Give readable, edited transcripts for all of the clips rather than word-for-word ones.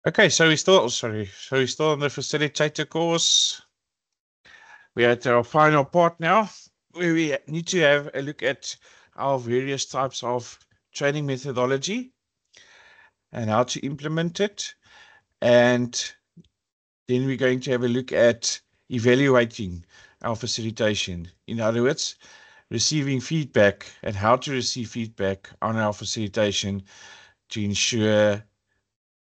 Okay, so we're still on the facilitator course. We're at our final part now, where we need to have a look at our various types of training methodology and how to implement it. And then we're going to have a look at evaluating our facilitation. In other words, receiving feedback and how to receive feedback on our facilitation to ensure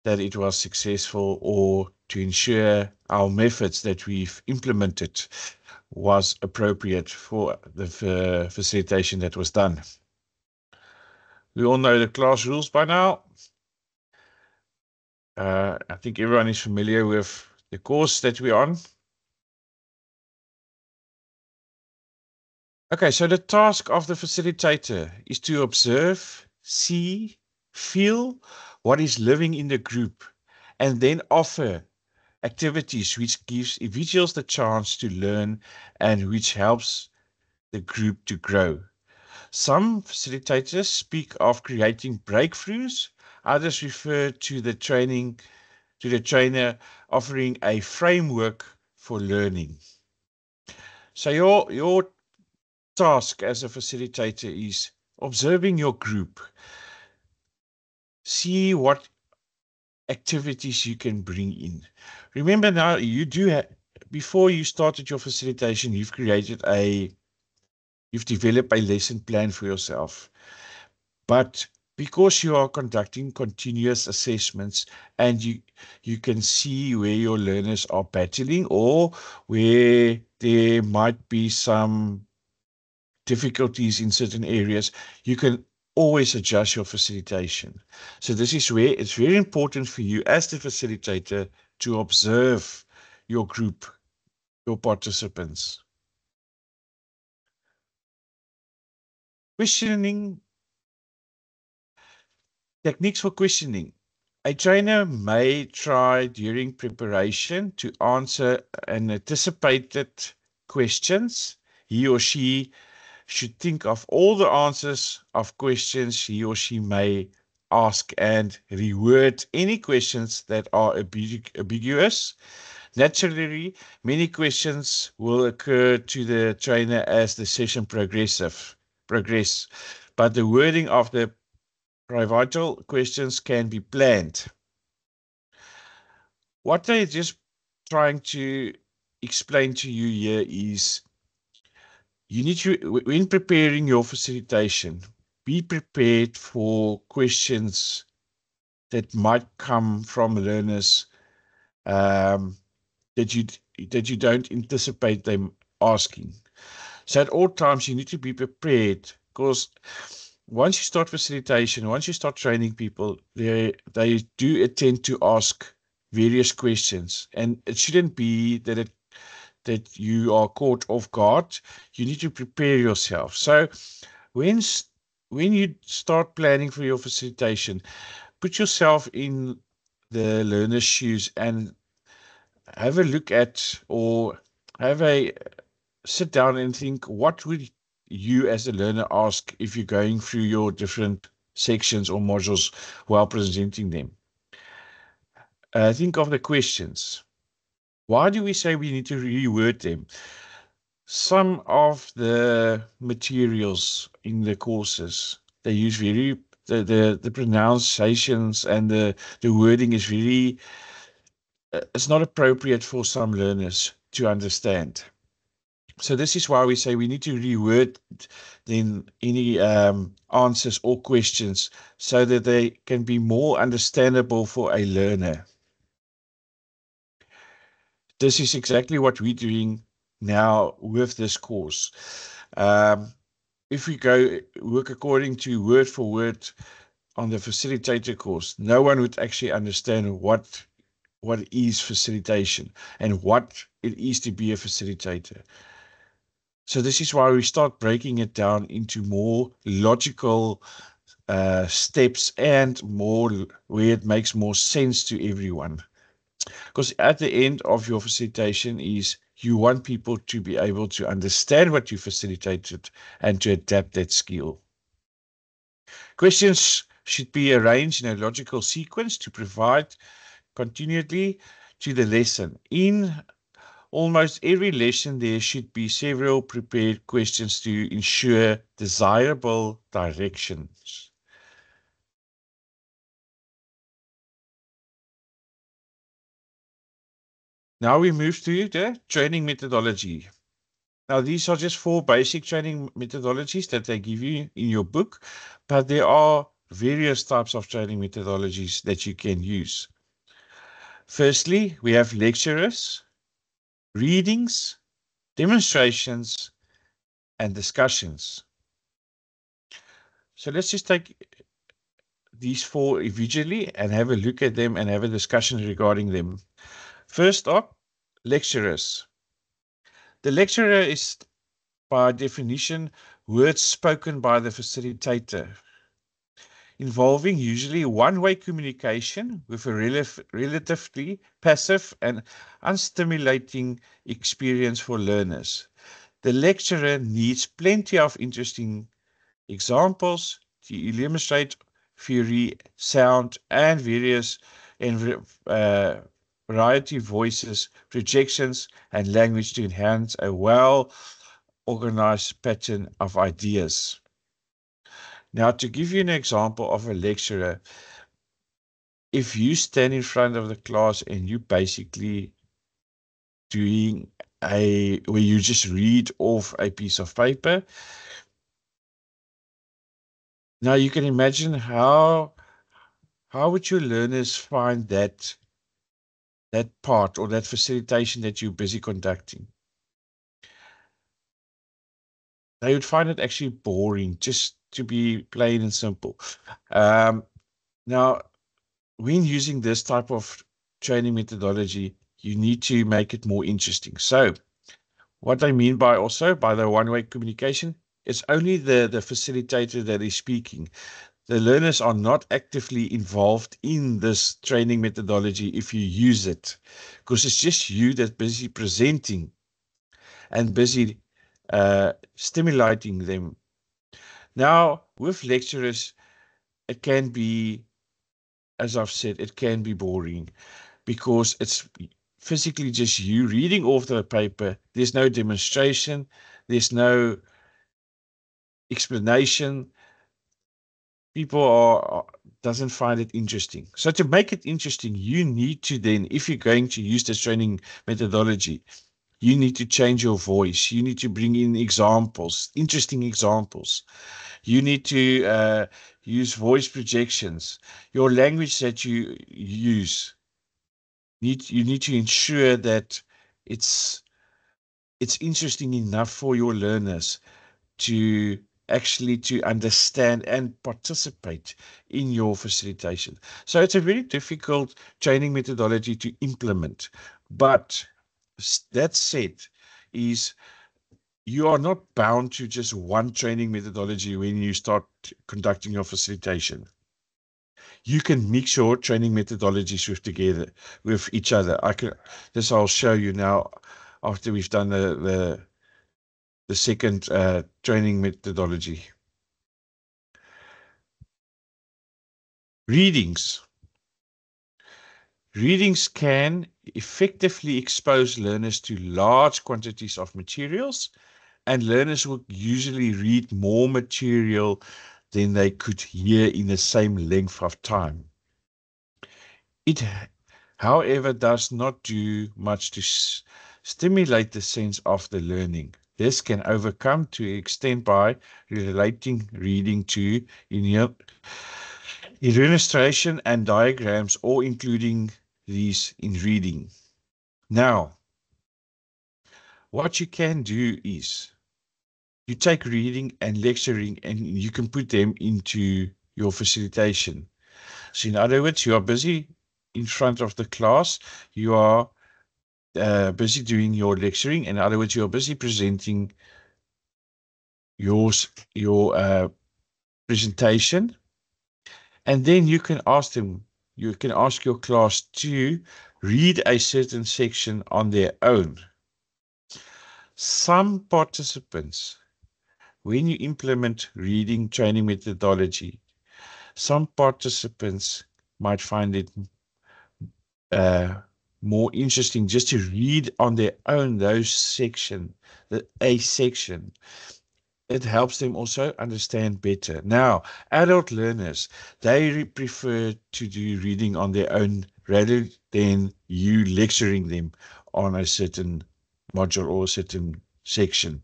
that it was successful, or to ensure our methods that we've implemented was appropriate for the facilitation that was done. We all know the class rules by now. I think everyone is familiar with the course that we're on. Okay, so the task of the facilitator is to observe, see, feel what is living in the group, and then offer activities which gives individuals the chance to learn and which helps the group to grow. Some facilitators speak of creating breakthroughs. Others refer to the trainer offering a framework for learning. So your task as a facilitator is observing your group. See what activities you can bring in. Remember now, before you started your facilitation, you've developed a lesson plan for yourself. But because you are conducting continuous assessments and you can see where your learners are battling or where there might be some difficulties in certain areas, you can always adjust your facilitation. So this is where it's very important for you as the facilitator to observe your group, your participants. Questioning, techniques for questioning. A trainer may try during preparation to answer an anticipated questions. He or she should think of all the answers of questions he or she may ask and reword any questions that are ambiguous. Naturally, many questions will occur to the trainer as the session progress, but the wording of the pivotal questions can be planned. What they're just trying to explain to you here is you need to, when preparing your facilitation, be prepared for questions that might come from learners um, that you don't anticipate them asking. So at all times you need to be prepared, because once you start facilitation, once you start training people, they do attend to ask various questions, and it shouldn't be that you are caught off guard. You need to prepare yourself. So when when you start planning for your facilitation, put yourself in the learner's shoes and have a look at, or have a sit down and think, what would you as a learner ask if you're going through your different sections or modules while presenting them? Think of the questions. Why do we say we need to reword them? Some of the materials in the courses, they use the pronunciations and the wording is very, it's not appropriate for some learners to understand. So this is why we say we need to reword then any answers or questions so that they can be more understandable for a learner. This is exactly what we're doing now with this course. If we go work according to word for word on the facilitator course, no one would actually understand what is facilitation and what it is to be a facilitator. So this is why we start breaking it down into more logical steps and more where it makes more sense to everyone. Because at the end of your facilitation is you want people to be able to understand what you facilitated and to adapt that skill. Questions should be arranged in a logical sequence to provide continually to the lesson. In almost every lesson, there should be several prepared questions to ensure desirable directions. Now we move to the training methodology. Now, these are just 4 basic training methodologies that they give you in your book, but there are various types of training methodologies that you can use. Firstly, we have lecturers, readings, demonstrations, and discussions. So let's just take these 4 individually and have a look at them and have a discussion regarding them. First up, lecturers. The lecturer is, by definition, words spoken by the facilitator, involving usually one-way communication with a relatively passive and unstimulating experience for learners. The lecturer needs plenty of interesting examples to illustrate theory, sound, and various variety voices, projections, and language to enhance a well-organized pattern of ideas. Now, to give you an example of a lecturer, if you stand in front of the class and you basically doing where you just read off a piece of paper, now you can imagine how would your learners find that part or that facilitation that you're busy conducting? They would find it actually boring, just to be plain and simple. Now, when using this type of training methodology, you need to make it more interesting. So what I mean by the one-way communication, it's only the facilitator that is speaking. The learners are not actively involved in this training methodology if you use it, because it's just you that's busy presenting and busy stimulating them. Now, with lecturers, it can be, as I've said, it can be boring because it's physically just you reading off the paper. There's no demonstration. There's no explanation. People doesn't find it interesting. So to make it interesting, you need to then, if you're going to use this training methodology, you need to change your voice. You need to bring in examples, interesting examples. You need to use voice projections. Your language that you use, you need to ensure that it's interesting enough for your learners to actually to understand and participate in your facilitation. So it's a very difficult training methodology to implement. But that said, is you are not bound to just one training methodology when you start conducting your facilitation. You can mix your training methodologies with each other. I'll show you now after we've done the second training methodology. Readings. Readings can effectively expose learners to large quantities of materials, and learners will usually read more material than they could hear in the same length of time. It, however, does not do much to stimulate the sense of the learning. This can overcome to an extent by relating reading to illustration and diagrams, or including these in reading. Now, what you can do is you take reading and lecturing and you can put them into your facilitation. So in other words, you are busy in front of the class, you are busy doing your lecturing. In other words, you're busy presenting your presentation, and then you can ask your class to read a certain section on their own. Some participants, when you implement reading training methodology, some participants might find it more interesting just to read on their own those section, a section. It helps them also understand better. Now, adult learners, they prefer to do reading on their own rather than you lecturing them on a certain module or a certain section.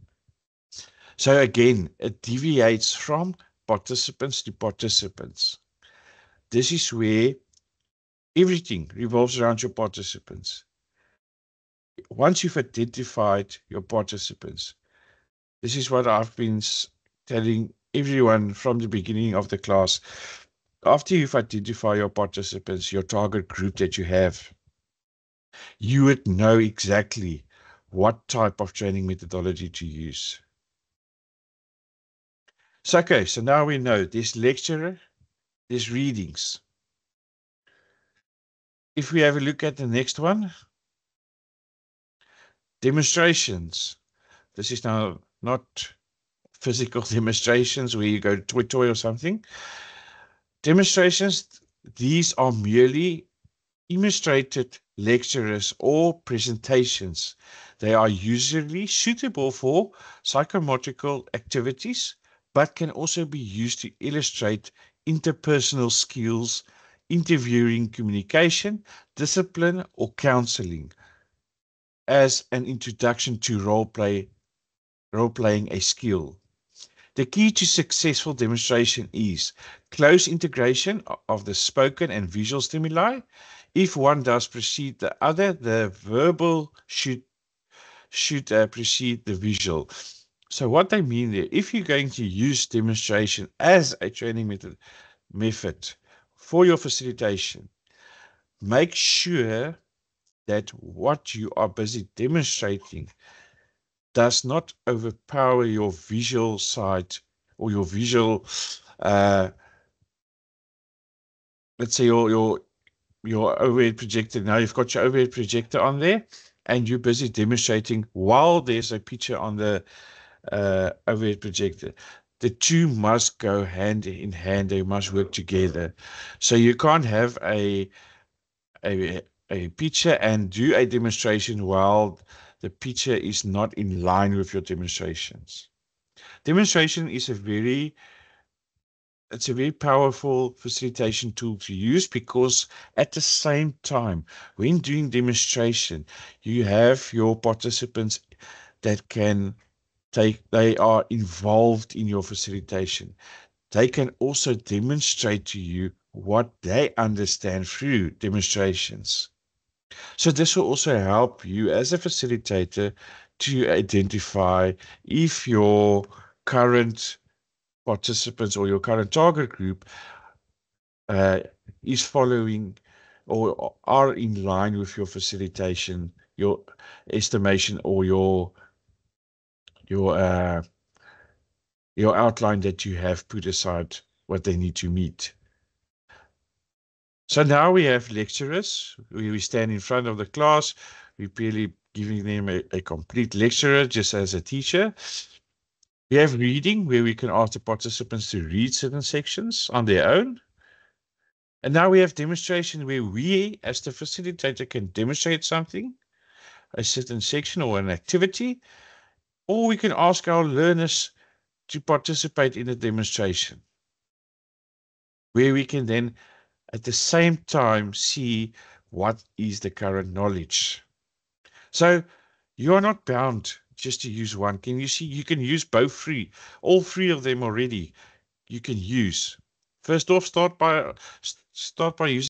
So again, it deviates from participants to participants. This is where everything revolves around your participants. Once you've identified your participants, this is what I've been telling everyone from the beginning of the class. After you've identified your participants, your target group that you have, you would know exactly what type of training methodology to use. So, okay, so now we know this lecturer, there's readings. If we have a look at the next one, demonstrations. This is now not physical demonstrations where you go to Toy Toy or something. Demonstrations, these are merely illustrated lectures or presentations. They are usually suitable for psychomotorical activities, but can also be used to illustrate interpersonal skills, interviewing, communication, discipline, or counseling as an introduction to role-playing a skill. The key to successful demonstration is close integration of the spoken and visual stimuli. If one does precede the other, the verbal should precede the visual. So what they mean there, if you're going to use demonstration as a training method for your facilitation, make sure that what you are busy demonstrating does not overpower your visual side or your visual, let's say your overhead projector. Now you've got your overhead projector on there and you're busy demonstrating while there's a picture on the overhead projector. The two must go hand in hand. They must work together. So you can't have a picture and do a demonstration while the picture is not in line with your demonstrations. Demonstration is it's a very powerful facilitation tool to use because at the same time, when doing demonstration, you have your participants that they are involved in your facilitation. They can also demonstrate to you what they understand through demonstrations. So this will also help you as a facilitator to identify if your current participants or your current target group is following or are in line with your facilitation, your estimation, or your outline that you have put aside what they need to meet. So now we have lecturers. We stand in front of the class. We're really giving them a complete lecturer just as a teacher. We have reading, where we can ask the participants to read certain sections on their own. And now we have demonstration, where we, as the facilitator, can demonstrate something, a certain section or an activity, or we can ask our learners to participate in a demonstration, where we can then at the same time see what is the current knowledge. So you are not bound just to use one. Can you see? You can use both all three of them already. You can use. First off, start by using